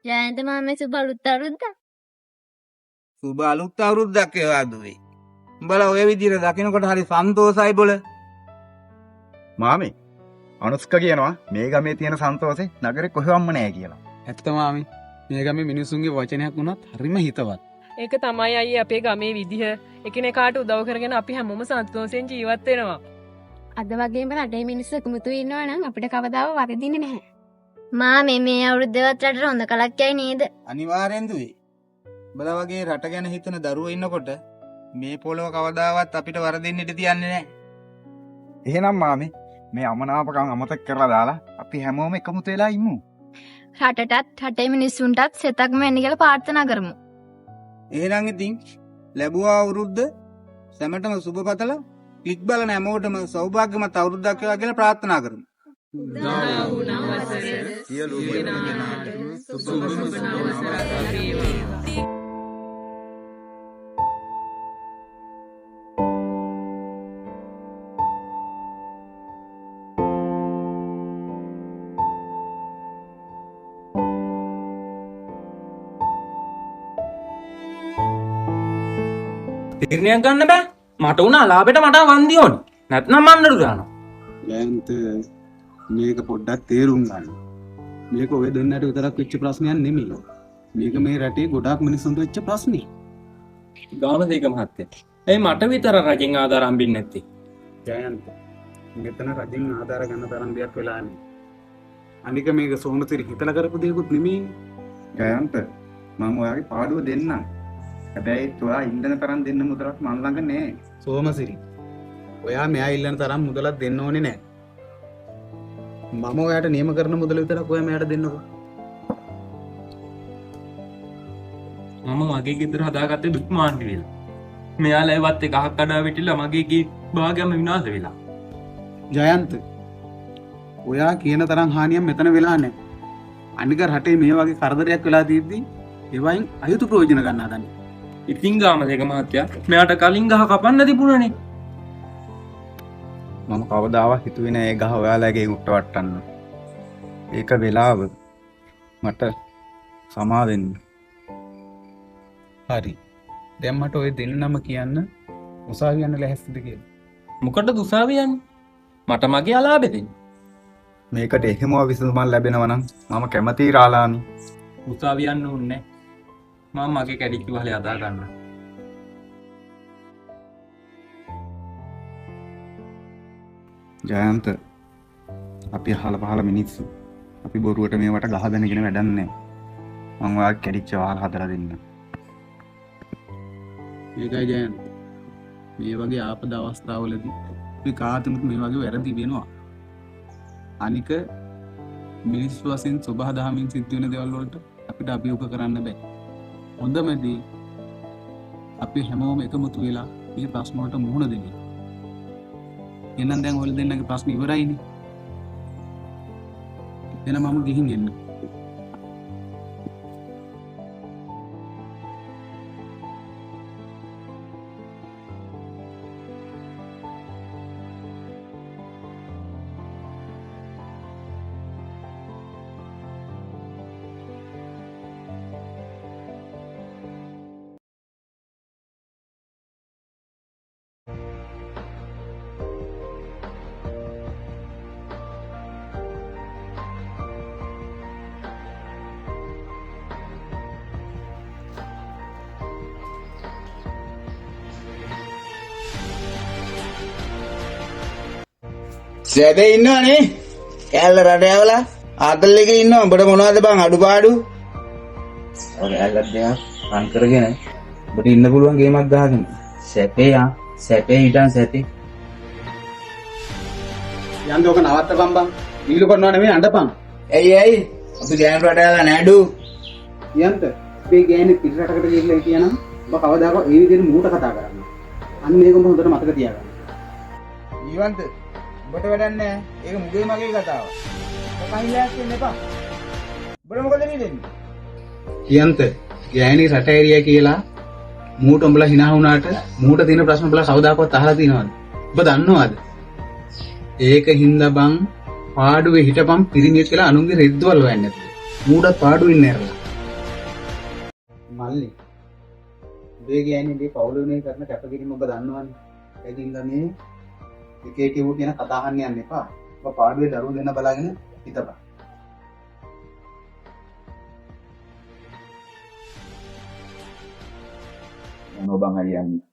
ජයන්ත මාමේ සුබ අලුත් අවුරුද්දක්. සුබ අලුත් අවුරුද්දක් ඒවා දුවේ. උඹලා ඔය විදිහට දකින්නකොට හරි සන්තෝසයි බොල. මාමේ අනුස්ක කියනවා මේ ගමේ තියෙන සන්තෝෂේ නගරේ කොහෙවත්ම නැහැ කියලා. ඇත්ත මාමේ මේ ගමේ මිනිසුන්ගේ වචනයක් වුණත් හරිම හිතවත්. ඒක තමයි අයියේ අපේ ගමේ විදිහ. එකිනෙකාට උදව් කරගෙන අපි හැමෝම සතුටුවෙන් ජීවත් වෙනවා. අද වගේම රටේ මිනිස්සු එකමුතු වෙනවා නම් අපිට කවදාවත් වරදින්නේ නැහැ. මාමේ මේ අවුරුද්දේවත් රටට හොඳ කලක් යයි නේද? අනිවාර්යෙන් දුවේ. උඹලා වගේ රට ගැන හිතන දරුවෝ ඉන්නකොට මේ පොළව කවදාවත් අපිට වරදින්න ඉඩ තියන්නේ නැහැ. එහෙනම් මාමේ මේ අමනාපකම් අමතක කරලා දාලා අපි හැමෝම එකමුතු වෙලා ඉමු. රටටත් රටේ මිනිස්සුන්ටත් සෙතක්ම වෙන්න කියලා ප්‍රාර්ථනා කරමු. එහෙනම් ඉතින් ලැබුවා අවුරුද්ද සැමටම සුබ පතලා ක්ලික් බලන හැමෝටම සෞභාග්‍යමත් අවුරුද්දක් වේවා කියලා ප්‍රාර්ථනා කරමු. සියලුම දෙනාටම සුබ තීරණයක් ගන්න බෑ. මට උනා ලාභෙට මට වන්දි ඕනේ. නැත්නම් මන්නඩු දානවා. ජයන්ත මේක පොඩ්ඩක් තේරුම් ගන්න. මේක ඔය දෙන්නට විතරක් වෙච්ච ප්‍රශ්නයක් නෙමෙයි. මේක මේ රටේ ගොඩාක් මිනිස්සුන්ට වෙච්ච ප්‍රශ්නේ. ගාමදේක මහත්තයා. ඒ මට විතර රජෙන් ආධාර හම්බෙන්නේ නැත්තේ. ජයන්ත මෙතන රජින් ආධාර ගන්න තරම් දෙයක් වෙලා නැහැ. අනික මේක සෝමතිරි හිතලා කරපු දෙයක්වත් නෙමෙයි. ජයන්ත මම ඔයාගේ පාඩුව දෙන්නම්. හැබැයි ඔයා ඉන්න තරම් දෙන්න මුදලක් මන් ළඟ නෑ. සෝමසිරි ඔයා මෙයා ඉල්ලන තරම් මුදලක් දෙන්න ඕනේ නැහැ. මම ඔයාට නියම කරන මුදල විතරක් ඔයා මෙයාට දෙන්නකෝ. මම මගේ ගෙදර හදාගත්තේ දුක් මාන්නේ වෙලා. මෙයාලා ඒවත් එක ගහක් කඩා වැටිලා මගේ ගේ භාගයම විනාශ වෙලා. ජයන්ත ඔයා කියන තරම් හානියක් මෙතන වෙලා නැහැ. අනික රටේ මේ වගේ කරදරයක් වෙලා තියෙද්දි ඒවයින් අයුතු ප්‍රයෝජන ගන්න හදන්නේ. ඉතින් ගාමදේක මහත්තයා මෙයාට කලින් ගහ කපන්න තිබුණනේ. මම කවදාවත් හිතුවේ නෑ ඒ ගහ ඔයාලගේ උට්ට වට්ටන්න. ඒක වෙලාව මට සමා වෙන්න. හරි. දැන් මට ඔය දෙන්නම කියන්න උසාවි යන්න ලැහැස්තිද කියලා. මොකටද උසාවිය යන්නේ? මට මගේ අලාභෙ දෙන්න. මේකට එහෙම විසඳුමක් ලැබෙනවා නම් මම කැමතියි රාලාමි. උසාවිය යන්න ඕනේ. මම මගේ කැඩිච්ච වහලේ අදා ගන්න. ජයන්ත අපි අහල පහල මිනිස්සු. අපි බොරුවට මේවට ගහගෙනගෙන වැඩක් නැහැ. මම ඔයාගේ කැඩිච්ච වහල හදලා දෙන්න. ඒකයි ජයන්ත. මේ වගේ ආපද අවස්ථාවලදී අපි කාටවත් මේ වගේ වැරදි වෙනවා. අනික මිනිස්සු වශයෙන් සබහා දහමින් සිද්ධ වෙන දේවල් වලට අපිට අභියෝග කරන්න බෑ. හොඳමදී අපි හැමෝම එකමුතු වෙලා මේ ප්‍රශ්න වලට මුහුණ දෙන්න. එහෙනම් දැන් ඔයාලා දෙන්නගේ ප්‍රශ්න ඉවරයිනේ. එහෙනම් මම ගිහින් එන්න. සැපේ ඉන්නවනේ. කැල්ල රට ඇවලා ආතල් එකේ ඉන්නවා. උඹට මොනවද බං අඩුපාඩු? ඔය කැල්ලක් දෙයක් රන් කරගෙන උඹට ඉන්න පුළුවන් ගේමක් ගහගෙන. සැපේ සැපේ හිටන් සැපේ. යන්න ඕක නවත්තපන් බං. ඊළු කරනවා නෙමෙයි අඬපන්. ඇයි අපි ගෑනු රට ඇවලා නෑඩු. යන්ත මේ ගෑනේ පිටරටකට ගිහිල්ලා කියනනම් ඔබ කවදාකවත් ඒ විදිහට මූට කතා කරන්නේ. අන්න මේක ඔබ හොඳට මතක තියාගන්න. ජීවන්ත උඹට වැඩක් නෑ. ඒක මුගේ මගේ කතාව. ඔක කහිලාස් වෙන්න එපා. උඹට මොකද වෙන්නේ? යන්ත ගෑණි රට ඇරියා කියලා මූට උඹලා hina වුණාට මූට තියෙන ප්‍රශ්න උඹලා කවදාකවත් අහලා තියෙනවද? ඔබ දන්නවද? ඒක හින්දා බං පාඩුවේ හිටපම් පිරිමියෙක් කියලා අනුන්ගේ රෙද්දවල හොයන්නේ නැතුව. මූටත් පාඩුවේ ඉන්නේ නැරලා. මල්ලි උදේ කියන්නේ මේ පවුලේ කරන කැපකිරීම ඔබ දන්නවනේ. ඒකින්ද මේ එක එක ඒවා කියන කතා අහන්න යන්න එපා. ඔබ පාඩුවේ දරුවෝ දෙන්න බලාගෙන හිටපන්. මොනවා බං හරියන්නේ.